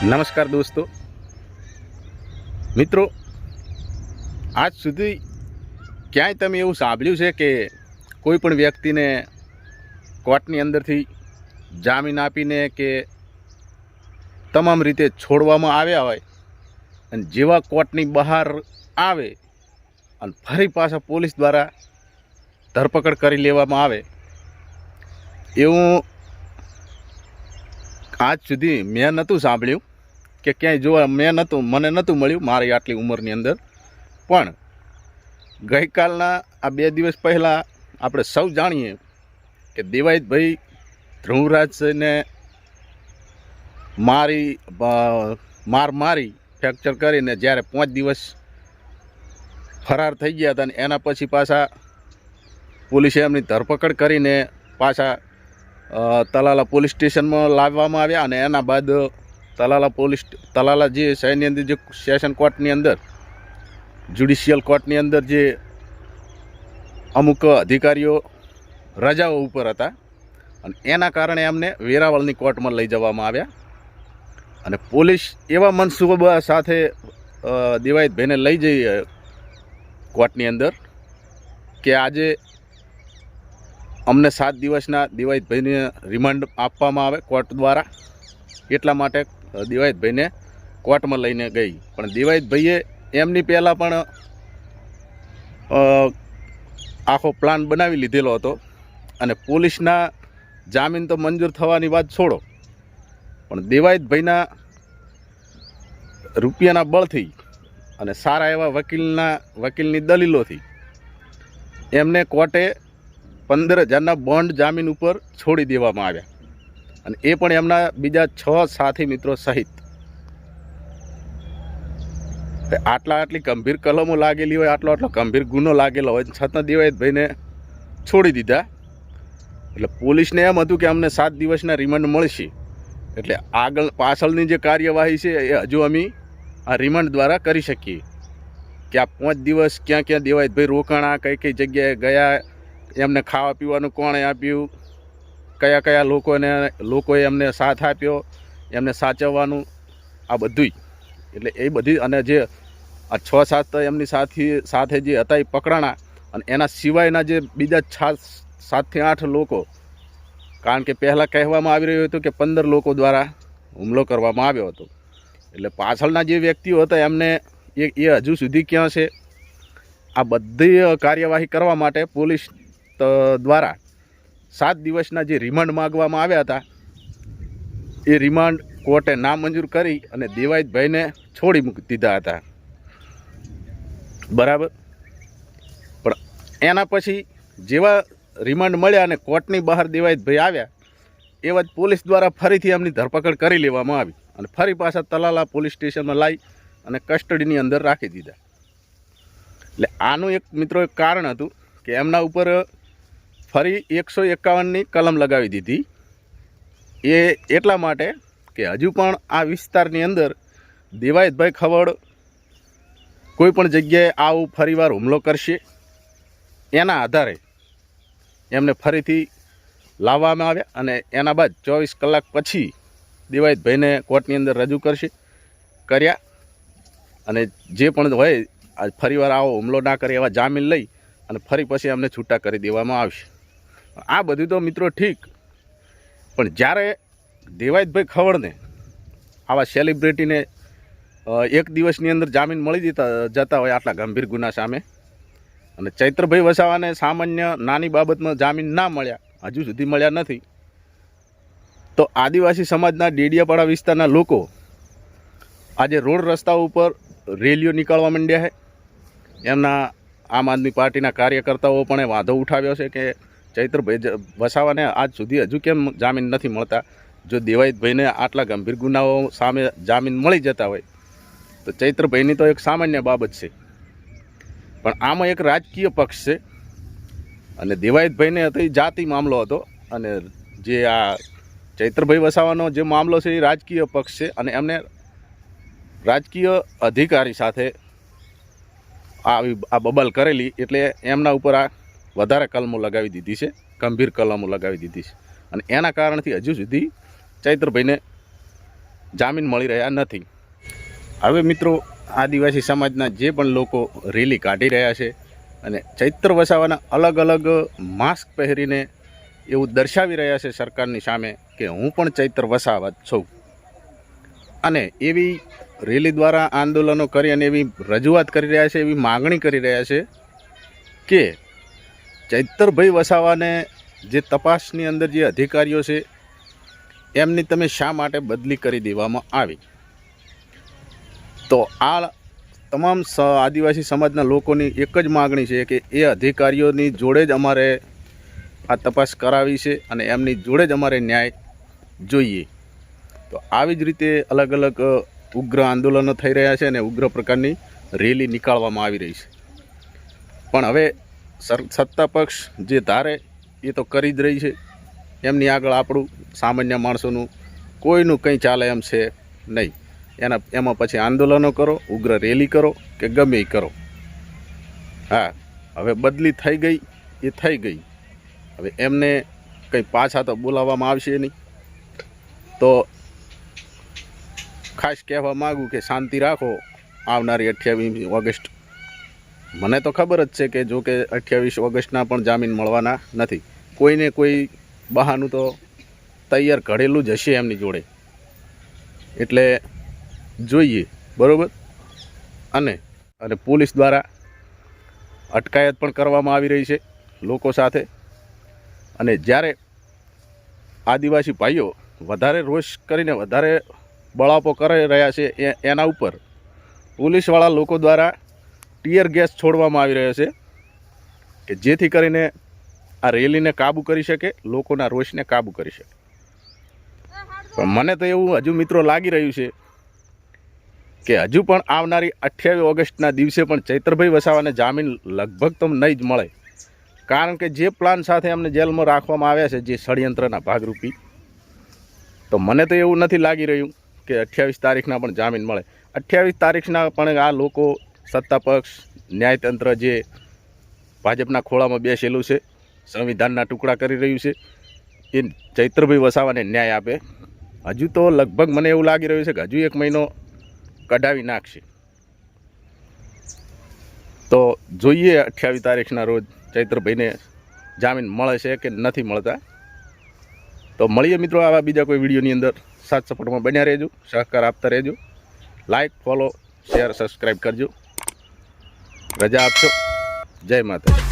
નમસ્કાર દોસ્તો મિત્રો, આજ સુધી ક્યાંય તમે એવું સાંભળ્યું છે કે કોઈ પણ વ્યક્તિને કોર્ટની અંદરથી જામીન આપીને કે તમામ રીતે છોડવામાં આવ્યા હોય અને જેવા કોર્ટની બહાર આવે અને ફરી પાછા પોલીસ દ્વારા ધરપકડ કરી લેવામાં આવે એવું આજ સુધી મેં નહોતું સાંભળ્યું કે ક્યાંય જોવા મને નહોતું મળ્યું મારી આટલી ઉંમરની અંદર. પણ ગઈકાલના આ 2 દિવસ પહેલાં આપણે સૌ જાણીએ કે દેવાયતભાઈ ધ્રુવરાજને મારી ફ્રેક્ચર કરીને જ્યારે 5 દિવસ ફરાર થઈ ગયા હતા અને એના પછી પાછા પોલીસે એમની ધરપકડ કરીને પાછા તલાલા પોલીસ સ્ટેશનમાં લાવવામાં આવ્યા અને એના બાદ તલાલા જે શહેરની અંદર જે સેશન કોર્ટની અંદર જ્યુડિશિયલ કોર્ટની અંદર જે અમુક અધિકારીઓ રજાઓ ઉપર હતા અને એના કારણે એમને વેરાવળની કોર્ટમાં લઈ જવામાં આવ્યા અને પોલીસ એવા મનસૂબા સાથે દેવાયતભાઈને લઈ જઈ કોર્ટની અંદર કે આજે અમને 7 દિવસના દેવાયતભાઈને રિમાન્ડ આપવામાં આવે કોર્ટ દ્વારા. એટલા માટે દેવાયતભાઈને કોર્ટમાં લઈને ગઈ. પણ દેવાયતભાઈએ એમની પહેલાં પણ આખો પ્લાન બનાવી લીધેલો હતો અને પોલીસના જામીન તો મંજૂર થવાની વાત છોડો, પણ દેવાયતભાઈના રૂપિયાના બળથી અને સારા એવા વકીલની દલીલોથી એમને કોર્ટે 15,000ના બોન્ડ જામીન ઉપર છોડી દેવામાં આવ્યા અને એ પણ એમના બીજા 6 સાથી મિત્રો સહિત. આટલી ગંભીર કલમો લાગેલી હોય, આટલો ગંભીર ગુનો લાગેલો હોય છતાં દેવાયતભાઈને છોડી દીધા. એટલે પોલીસને એમ હતું કે અમને 7 દિવસના રિમાન્ડ મળશે, એટલે પાછળની જે કાર્યવાહી છે એ હજુ અમે આ રિમાન્ડ દ્વારા કરી શકીએ કે આ 5 દિવસ ક્યાં ક્યાં દેવાયતભાઈ રોકાણા, કઈ જગ્યાએ ગયા, એમને ખાવા પીવાનું કોણે આપ્યું, કયા લોકોએ એમને સાથ આપ્યો, એમને સાચવવાનું, આ બધુંય. એટલે એ બધી અને જે આ 6-7 એમની સાથે જે હતા એ પકડાણા અને એના સિવાયના જે બીજા 7 થી 8 લોકો, કારણ કે પહેલાં કહેવામાં આવી રહ્યું હતું કે 15 લોકો દ્વારા હુમલો કરવામાં આવ્યો હતો. એટલે પાછળના જે વ્યક્તિઓ હતા એમને એ હજુ સુધી ક્યાં છે, આ બધી કાર્યવાહી કરવા માટે પોલીસ દ્વારા 7 દિવસના જે રિમાન્ડ માગવામાં આવ્યા હતા એ રિમાન્ડ કોર્ટે નામંજૂર કરી અને દેવાયતભાઈને છોડી મૂકી દીધા હતા. બરાબર. પણ એના પછી જેવા રિમાન્ડ મળ્યા અને કોર્ટની બહાર દેવાયતભાઈ આવ્યા એવા જ પોલીસ દ્વારા ફરીથી એમની ધરપકડ કરી લેવામાં આવી અને ફરી પાછા તલાલા પોલીસ સ્ટેશનમાં લાવી અને કસ્ટડીની અંદર રાખી દીધા. એટલે આનું એક મિત્રો એક કારણ હતું કે એમના ઉપર ફરી 151ની કલમ લગાવી દીધી. એ એટલા માટે કે હજુ પણ આ વિસ્તારની અંદર દેવાયતભાઈ ખવડ કોઈ પણ જગ્યાએ આવું ફરીવાર હુમલો કરશે એના આધારે એમને ફરીથી લાવવામાં આવ્યા અને એના બાદ 24 કલાક પછી દેવાયતભાઈને કોર્ટની અંદર રજૂ કર્યા અને જે પણ હોય આ ફરીવાર આવો હુમલો ના કરે એવા જામીન લઈ અને ફરી પછી એમને છૂટા કરી દેવામાં આવશે. આ બધું તો મિત્રો ઠીક, પણ જ્યારે દેવાયતભાઈ ખવડને આવા સેલિબ્રિટીને 1 દિવસની અંદર જામીન મળી જતા હોય આટલા ગંભીર ગુના સામે, અને ચૈત્રભાઈ વસાવાને સામાન્ય નાની બાબતમાં જામીન ના મળ્યા, હજુ સુધી મળ્યા નથી, તો આદિવાસી સમાજના ડેડિયાપાડા વિસ્તારના લોકો આજે રોડ રસ્તાઓ ઉપર રેલીઓ નીકળવા માંડ્યા છે. એમના આમ આદમી પાર્ટીના કાર્યકર્તાઓ પણ એ વાંધો ઉઠાવ્યો છે કે ચૈત્રભાઈ વસાવાને આજ સુધી હજુ કેમ જામીન નથી મળતા. જો દેવાયતભાઈને આટલા ગંભીર ગુનાઓ સામે જામીન મળી જતા હોય તો ચૈત્રભાઈની તો એક સામાન્ય બાબત છે, પણ આમાં એક રાજકીય પક્ષ છે અને દેવાયતભાઈને હતો એ જાતિ મામલો હતો અને જે આ ચૈત્રભાઈ વસાવાનો જે મામલો છે એ રાજકીય પક્ષ છે અને એમને રાજકીય અધિકારી સાથે આ બબલ કરેલી, એટલે એમના ઉપર આ વધારે કલમો લગાવી દીધી છે, ગંભીર કલમો લગાવી દીધી છે અને એના કારણથી હજુ સુધી ચૈત્રભાઈને જામીન મળી રહ્યા નથી. હવે મિત્રો આદિવાસી સમાજના જે પણ લોકો રેલી કાઢી રહ્યા છે અને ચૈત્ર વસાવાના અલગ અલગ માસ્ક પહેરીને એવું દર્શાવી રહ્યા છે સરકારની સામે કે હું પણ ચૈત્ર વસાવા છું, અને એવી રેલી દ્વારા આંદોલનો કરી અને એવી રજૂઆત કરી રહ્યા છે, એવી માગણી કરી રહ્યા છે કે ચૈતરભાઈ વસાવાને જે તપાસની અંદર જે અધિકારીઓ છે એમની તમે શા માટે બદલી કરી દેવામાં આવી. તો આ તમામ આદિવાસી સમાજના લોકોની એક જ માગણી છે કે એ અધિકારીઓની જોડે જ અમારે આ તપાસ કરાવી છે અને એમની જોડે જ અમારે ન્યાય જોઈએ. તો આવી જ રીતે અલગ અલગ ઉગ્ર આંદોલનો થઈ રહ્યા છે અને ઉગ્ર પ્રકારની રેલી નીકાળવામાં આવી રહી છે. પણ હવે સત્તા પક્ષ જે ધારે એ તો કરી જ રહી છે. એમની આગળ આપણું સામાન્ય માણસોનું કોઈનું કંઈ ચાલે એમ છે નહીં. એમાં પછી આંદોલનો કરો, ઉગ્ર રેલી કરો કે ગમે એ કરો. હા, હવે બદલી થઈ ગઈ એ થઈ ગઈ. હવે એમને કંઈ પાછા તો બોલાવવામાં આવશે નહીં. તો ખાસ કહેવા માગું કે શાંતિ રાખો આવનારી 28 ઓગસ્ટ. મને તો ખબર જ છે કે જો કે 28 ઓગસ્ટના પણ જામીન મળવાના નથી. કોઈને કોઈ બહાનું તો તૈયાર ઘડેલું જ હશે એમની જોડે. એટલે જોઈએ, બરાબર. અને પોલીસ દ્વારા અટકાયત પણ કરવામાં આવી રહી છે લોકો સાથે. અને જ્યારે આદિવાસી ભાઈઓ વધારે રોષ કરીને વધારે બળાપો કરી રહ્યા છે એના ઉપર પોલીસવાળા લોકો દ્વારા ટીયર ગેસ છોડવામાં આવી રહ્યો છે કે જેથી કરીને આ રેલીને કાબૂ કરી શકે, લોકોના રોષને કાબૂ કરી શકે. પણ મને તો એવું હજુ મિત્રો લાગી રહ્યું છે કે હજુ પણ આવનારી 28 ઓગસ્ટના દિવસે પણ ચૈતરભાઈ વસાવાને જામીન લગભગ તો નહીં જ મળે. કારણ કે જે પ્લાન સાથે એમને જેલમાં રાખવામાં આવ્યા છે, જે ષડયંત્રના ભાગરૂપી, તો મને તો એવું નથી લાગી રહ્યું કે 28 તારીખના પણ જામીન મળે. 28 તારીખના પણ આ લોકો સત્તા પક્ષ, ન્યાયતંત્ર જે ભાજપના ખોળામાં બેસેલું છે, સંવિધાનના ટુકડા કરી રહ્યું છે, એ ચૈતરભાઈ વસાવાને ન્યાય આપે. હજુ તો લગભગ મને એવું લાગી રહ્યું છે કે હજુ 1 મહિનો કઢાવી નાખશે. તો જોઈએ 28 તારીખના રોજ ચૈતરભાઈને જામીન મળે છે કે નથી મળતા. તો મળીએ મિત્રો આવા બીજા કોઈ વિડીયોની અંદર. સાથ સપોર્ટમાં બન્યા રહેજો, સહકાર આપતા રહેજો. લાઈક, ફોલો, શેર, સબસ્ક્રાઈબ કરજો. રજા આપશો. જય માતા.